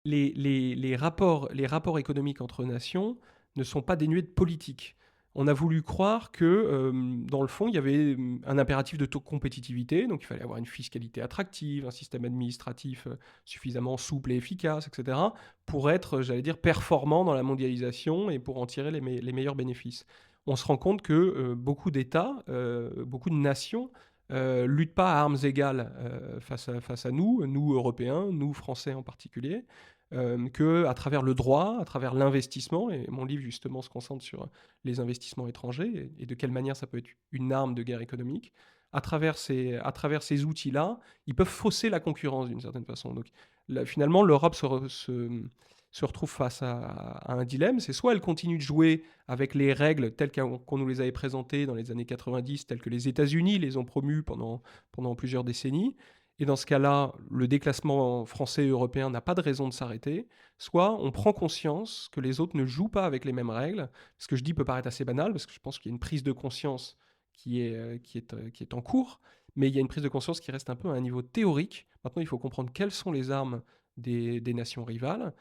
les rapports économiques entre nations ne sont pas dénués de politique. On a voulu croire que, dans le fond, il y avait un impératif de compétitivité, donc il fallait avoir une fiscalité attractive, un système administratif suffisamment souple et efficace, etc., pour être, j'allais dire, performant dans la mondialisation et pour en tirer les meilleurs bénéfices. On se rend compte que beaucoup d'États, beaucoup de nations, luttent pas à armes égales face à nous Européens, nous Français en particulier, que à travers le droit, à travers l'investissement, et mon livre justement se concentre sur les investissements étrangers et de quelle manière ça peut être une arme de guerre économique. À travers ces outils-là, ils peuvent fausser la concurrence d'une certaine façon. Donc là, finalement, l'Europe se retrouve face à un dilemme. C'est soit elle continue de jouer avec les règles telles qu'on nous les avait présentées dans les années 90, telles que les États-Unis les ont promues pendant plusieurs décennies, et dans ce cas-là, le déclassement français et européen n'a pas de raison de s'arrêter. Soit on prend conscience que les autres ne jouent pas avec les mêmes règles. Ce que je dis peut paraître assez banal, parce que je pense qu'il y a une prise de conscience qui est en cours, mais il y a une prise de conscience qui reste un peu à un niveau théorique. Maintenant, il faut comprendre quelles sont les armes des nations rivales,